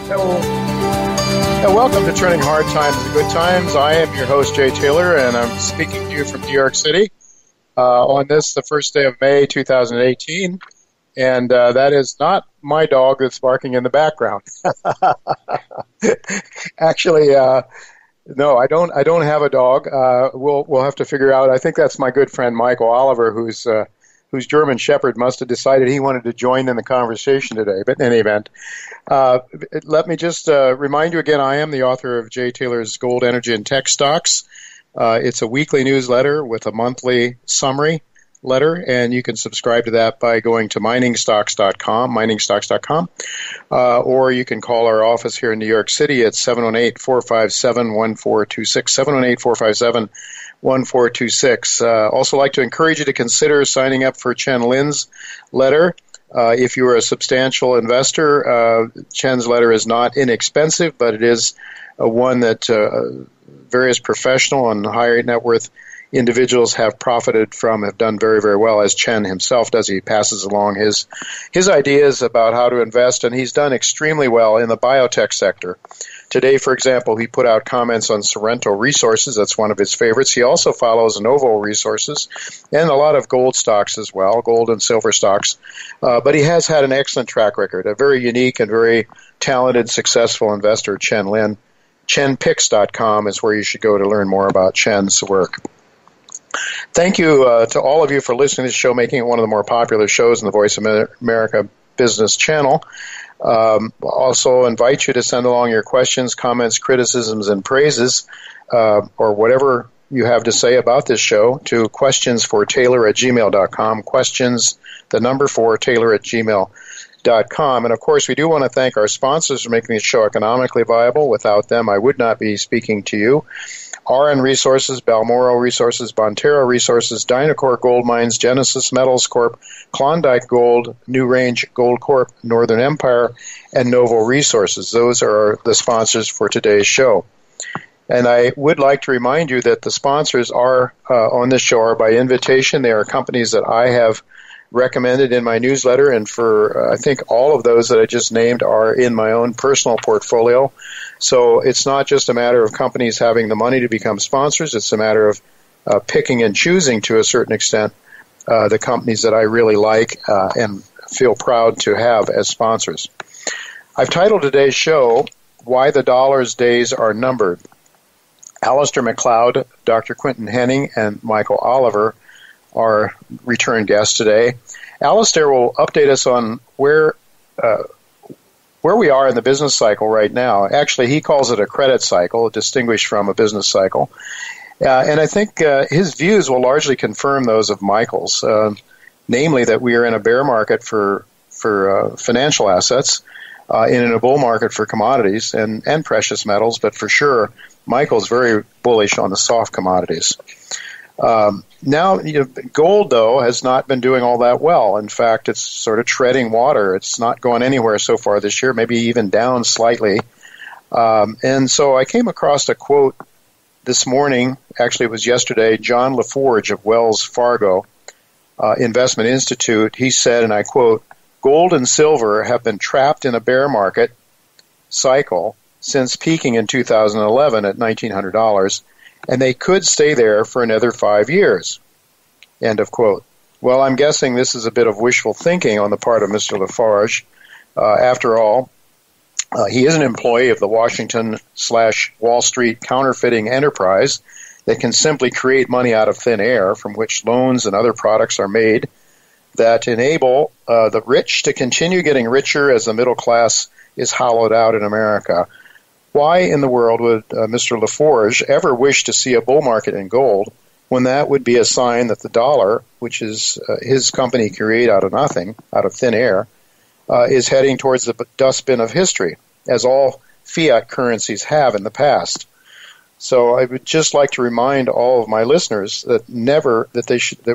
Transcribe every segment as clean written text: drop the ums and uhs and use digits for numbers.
Hello. And welcome to Turning Hard Times to Good Times. I am your host, Jay Taylor, and I'm speaking to you from New York City on this, the first day of May 2018. And that is not my dog that's barking in the background. Actually, no, I don't have a dog. We'll have to figure out. I think that's my good friend Michael Oliver, whose German Shepherd must have decided he wanted to join in the conversation today. But in any event, let me just remind you again, I am the author of Jay Taylor's Gold, Energy, and Tech Stocks. It's a weekly newsletter with a monthly summary letter, and you can subscribe to that by going to miningstocks.com, or you can call our office here in New York City at 718-457-1426, 718-457-1426. Also like to encourage you to consider signing up for Chen Lin's letter. If you are a substantial investor, Chen's letter is not inexpensive, but it is one that various professional and high net worth individuals have profited from, have done very, very well, as Chen himself does. He passes along his ideas about how to invest, and he's done extremely well in the biotech sector. Today, for example, he put out comments on Sorrento Resources. That's one of his favorites. He also follows Novo Resources and a lot of gold stocks as well, gold and silver stocks. But he has had an excellent track record, a very unique and very talented, successful investor, Chen Lin. ChenPicks.com is where you should go to learn more about Chen's work. Thank you to all of you for listening to this show, making it one of the more popular shows in the Voice of America Business Channel. Also invite you to send along your questions, comments, criticisms, and praises, or whatever you have to say about this show, to questionsfortaylor@gmail.com, questions, the number 4, taylor@gmail.com. And, of course, we do want to thank our sponsors for making this show economically viable. Without them, I would not be speaking to you. RN Resources, Balmoral Resources, Bonterra Resources, Dynacor Gold Mines, Genesis Metals Corp., Klondike Gold, New Range Gold Corp., Northern Empire, and Novo Resources. Those are the sponsors for today's show. And I would like to remind you that the sponsors are on this show are by invitation. They are companies that I have recommended in my newsletter, and for I think all of those that I just named are in my own personal portfolio. So it's not just a matter of companies having the money to become sponsors. It's a matter of picking and choosing, to a certain extent, the companies that I really like and feel proud to have as sponsors. I've titled today's show, Why the Dollar's Days Are Numbered. Alistair McLeod, Dr. Quinton Henning, and Michael Oliver are return guests today. Alistair will update us on where we are in the business cycle right now. Actually, he calls it a credit cycle, distinguished from a business cycle. And I think his views will largely confirm those of Michael's, namely that we are in a bear market for financial assets, in a bull market for commodities and precious metals, but for sure, Michael's very bullish on the soft commodities. Now, gold, though, has not been doing all that well. In fact, it's sort of treading water. It's not going anywhere so far this year, maybe even down slightly. And so I came across a quote this morning, actually it was yesterday, John LaForge of Wells Fargo Investment Institute. He said, and I quote, "Gold and silver have been trapped in a bear market cycle since peaking in 2011 at $1,900. And they could stay there for another 5 years." End of quote. Well, I'm guessing this is a bit of wishful thinking on the part of Mr. LaForge. After all, he is an employee of the Washington/Wall Street counterfeiting enterprise that can simply create money out of thin air, from which loans and other products are made that enable the rich to continue getting richer as the middle class is hollowed out in America. Why in the world would Mr. LaForge ever wish to see a bull market in gold when that would be a sign that the dollar, which is his company create out of nothing, out of thin air, is heading towards the dustbin of history, as all fiat currencies have in the past? So I would just like to remind all of my listeners that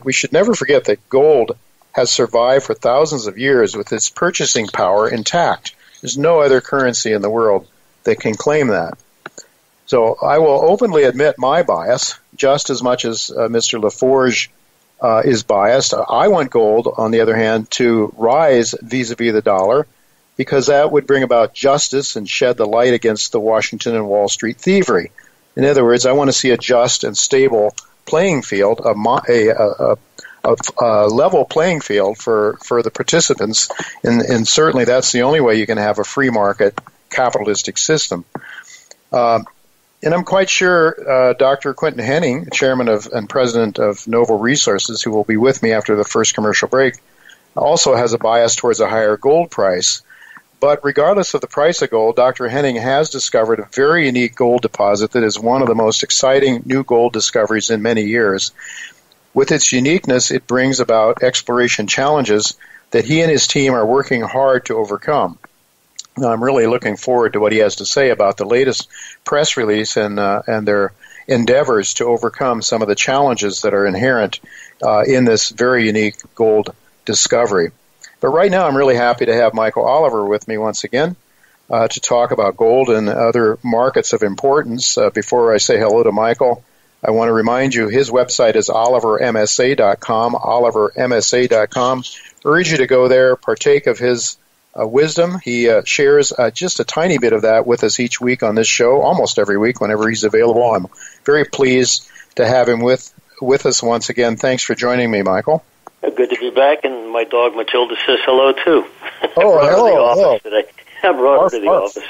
we should never forget that gold has survived for thousands of years with its purchasing power intact. There's no other currency in the world that can claim that. So I will openly admit my bias, just as much as Mr. LaForge is biased. I want gold, on the other hand, to rise vis-a-vis the dollar because that would bring about justice and shed the light against the Washington and Wall Street thievery. In other words, I want to see a just and stable playing field, a level playing field for the participants, and certainly that's the only way you can have a free market capitalistic system. And I'm quite sure Dr. Quinton Henning, chairman and president of Novo Resources, who will be with me after the first commercial break, also has a bias towards a higher gold price. But regardless of the price of gold, Dr. Henning has discovered a very unique gold deposit that is one of the most exciting new gold discoveries in many years. With its uniqueness, it brings about exploration challenges that he and his team are working hard to overcome. Now, I'm really looking forward to what he has to say about the latest press release and their endeavors to overcome some of the challenges that are inherent in this very unique gold discovery. But right now, I'm really happy to have Michael Oliver with me once again to talk about gold and other markets of importance. Before I say hello to Michael, I want to remind you his website is olivermsa.com, olivermsa.com. Urge you to go there, partake of his wisdom. He shares just a tiny bit of that with us each week on this show, almost every week whenever he's available. I'm very pleased to have him with us once again. Thanks for joining me, Michael. Good to be back, and my dog Matilda says hello, too. Oh, hello. Today. I brought her to the office.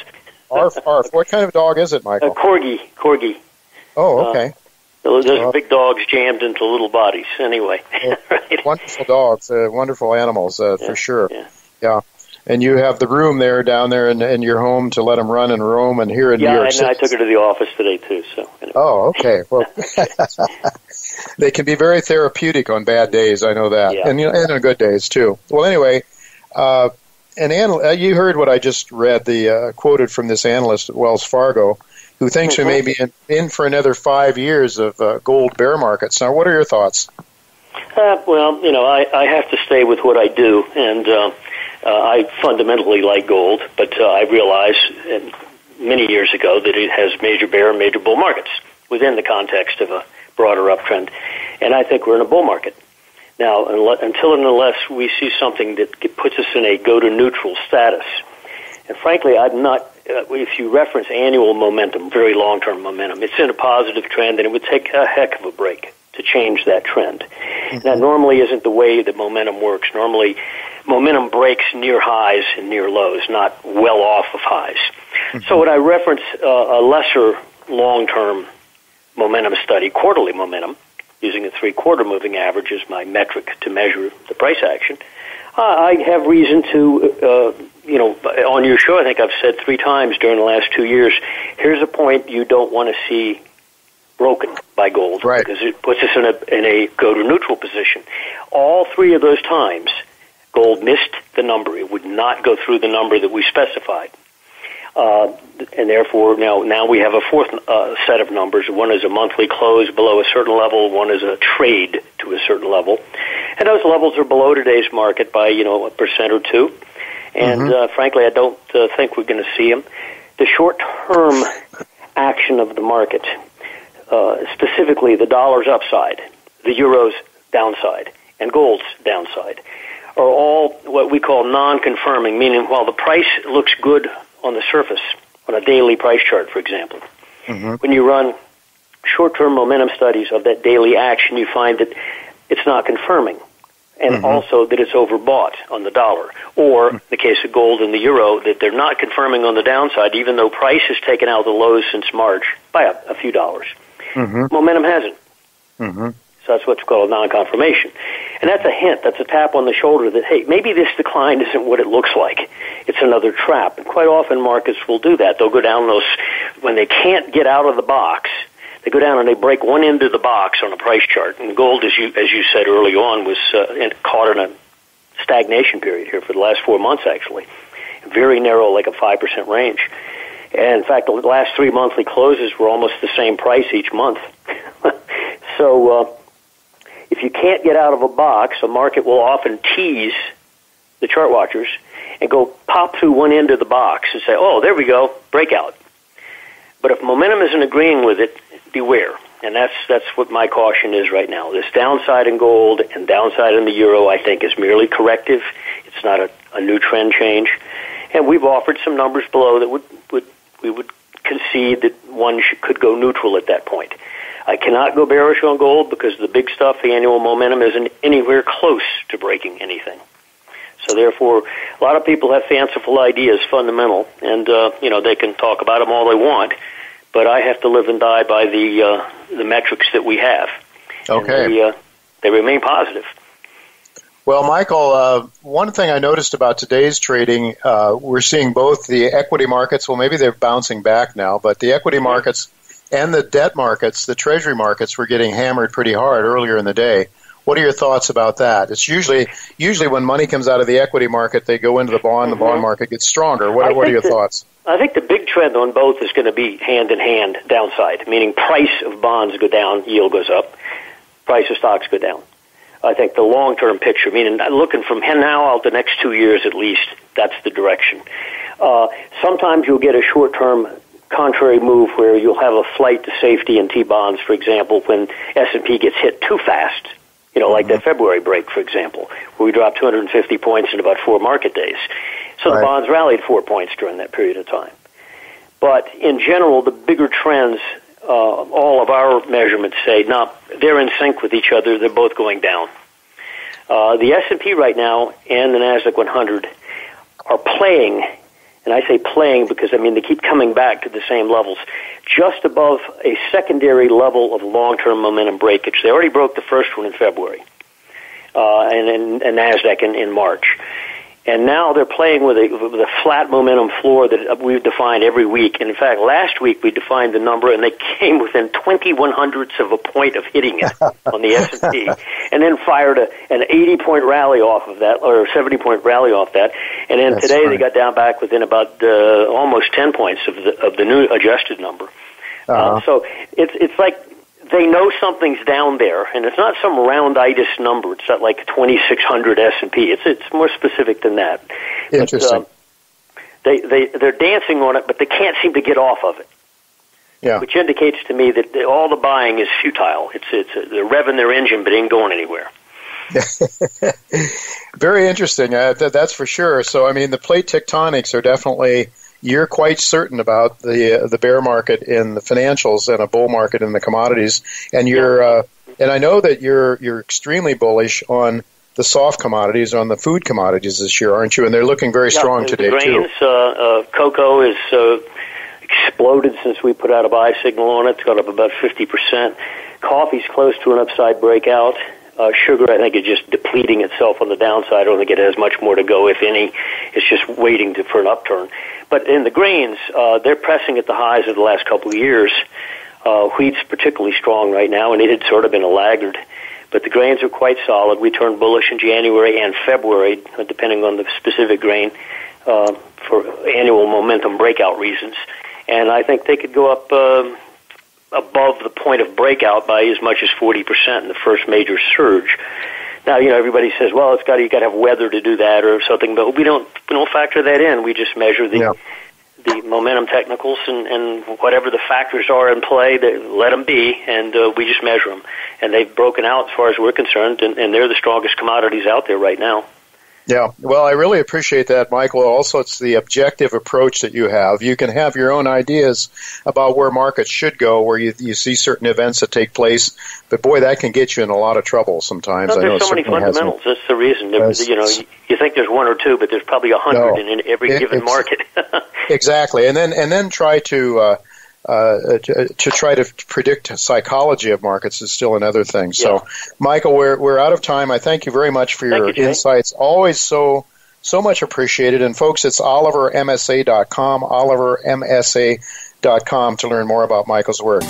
Arf. What kind of dog is it, Michael? A corgi. Oh, okay. Those big dogs jammed into little bodies, anyway. Right. Wonderful dogs, wonderful animals, for sure. Yeah. And you have the room down there in your home to let them run and roam, and here in New York City. Yeah, I took her to the office today, too. So. Anyway. Oh, okay. Well, they can be very therapeutic on bad days, I know that, and on good days, too. Well, anyway, you heard what I just read, quoted from this analyst at Wells Fargo, who thinks we may be in for another 5 years of gold bear markets. Now, what are your thoughts? Well, I have to stay with what I do, and I fundamentally like gold, but I realized many years ago that it has major bear and major bull markets within the context of a broader uptrend, and I think we're in a bull market. Now, until and unless we see something that puts us in a go-to-neutral status, and frankly, I'm not, if you reference annual momentum, very long-term momentum, it's in a positive trend, and it would take a heck of a break to change that trend. Mm-hmm. That normally isn't the way that momentum works. Normally, momentum breaks near highs and near lows, not well off of highs. Mm-hmm. So when I reference a lesser long-term momentum study, quarterly momentum, using a 3-quarter moving average as my metric to measure the price action, I have reason to, on your show, I think I've said 3 times during the last 2 years, here's a point you don't want to see broken by gold, right, because it puts us in a go-to-neutral position. All 3 of those times, gold missed the number. It would not go through the number that we specified. And therefore, now we have a 4th set of numbers. One is a monthly close below a certain level. One is a trade to a certain level. And those levels are below today's market by, 1% or 2. And frankly, I don't think we're going to see them. The short-term action of the market, specifically the dollar's upside, the euro's downside, and gold's downside, are all what we call non-confirming, meaning while the price looks good on the surface, on a daily price chart, for example, when you run short-term momentum studies of that daily action, you find that it's not confirming, and also that it's overbought on the dollar, or in the case of gold and the euro, that they're not confirming on the downside, even though price has taken out the lows since March by a few dollars. Momentum hasn't. So that's what's called non-confirmation. And that's a hint, that's a tap on the shoulder that, hey, maybe this decline isn't what it looks like. It's another trap. And quite often markets will do that. They'll go down when they can't get out of the box, they go down and they break one end of the box on a price chart. And gold, as you said early on, was caught in a stagnation period here for the last 4 months, actually. Very narrow, like a 5% range. And in fact, the last 3 monthly closes were almost the same price each month. So if you can't get out of a box, a market will often tease the chart watchers and go pop through one end of the box and say, oh, there we go, breakout. But if momentum isn't agreeing with it, beware. And that's what my caution is right now. This downside in gold and downside in the euro, I think, is merely corrective. It's not a new trend change. And we've offered some numbers below that we would concede that one could go neutral at that point. I cannot go bearish on gold because the big stuff, the annual momentum, isn't anywhere close to breaking anything. So therefore, a lot of people have fanciful ideas, fundamental, and they can talk about them all they want, but I have to live and die by the metrics that we have. Okay. And they remain positive. Well, Michael, one thing I noticed about today's trading, we're seeing both the equity markets, well, maybe they're bouncing back now, but the equity markets and the debt markets, the treasury markets, were getting hammered pretty hard earlier in the day. What are your thoughts about that? It's usually when money comes out of the equity market, they go into the bond market gets stronger. What are your thoughts? I think the big trend on both is going to be hand-in-hand downside, meaning price of bonds go down, yield goes up, price of stocks go down. I think the long-term picture, meaning looking from now out the next 2 years at least, that's the direction. Sometimes you'll get a short-term contrary move where you'll have a flight to safety in T-bonds, for example, when S&P gets hit too fast, like that February break, for example, where we dropped 250 points in about 4 market days. So the bonds rallied 4 points during that period of time. But in general, the bigger trends, all of our measurements say, they're in sync with each other. They're both going down. The S&P right now and the NASDAQ 100 are playing, and I say playing because, they keep coming back to the same levels, just above a secondary level of long-term momentum breakage. They already broke the first one in February, and NASDAQ in March. And now they're playing with a flat momentum floor that we've defined every week. And in fact, last week we defined the number, and they came within 20/100ths of a point of hitting it on the S&P, and then fired an 80-point rally off of that, or a 70-point rally off that. And then today they got down back within about almost 10 points of the new adjusted number. So it's like they know something's down there, and it's not some rounditis number. It's not like 2,600 S&P. It's more specific than that. Interesting. But, they're dancing on it, but they can't seem to get off of it. Yeah. Which indicates to me that all the buying is futile. They're revving their engine, but ain't going anywhere. Very interesting. That's for sure. So, the plate tectonics are definitely. You're quite certain about the bear market in the financials and a bull market in the commodities, and and I know that you're extremely bullish on the soft commodities, on the food commodities this year, aren't you? And they're looking very strong today grains, too. Cocoa is exploded since we put out a buy signal on it. It's gone up about 50%. Coffee's close to an upside breakout. Sugar, I think, is just depleting itself on the downside. I don't think it has much more to go, if any. It's just waiting for an upturn. But in the grains, they're pressing at the highs of the last couple of years. Wheat's particularly strong right now, and it had sort of been a laggard. But the grains are quite solid. We turned bullish in January and February, depending on the specific grain, for annual momentum breakout reasons. And I think they could go up above the point of breakout by as much as 40% in the first major surge. Now, everybody says, well, you got to have weather to do that or something, but we don't factor that in. We just measure the momentum technicals and whatever the factors are in play, let them be, and we just measure them. And they've broken out as far as we're concerned, and they're the strongest commodities out there right now. Yeah, well, I really appreciate that, Michael. Also, it's the objective approach that you have. You can have your own ideas about where markets should go, where you see certain events that take place, but boy, that can get you in a lot lot sometimes. No, there's so many fundamentals. That's the reason. You think there's one or two, but there's probably 100 in every given market. Exactly, and then try to try to predict psychology of markets is still another thing. So, Michael, we're out of time. I thank you very much for your insights. Always so much appreciated. And folks, it's olivermsa.com, olivermsa.com to learn more about Michael's work.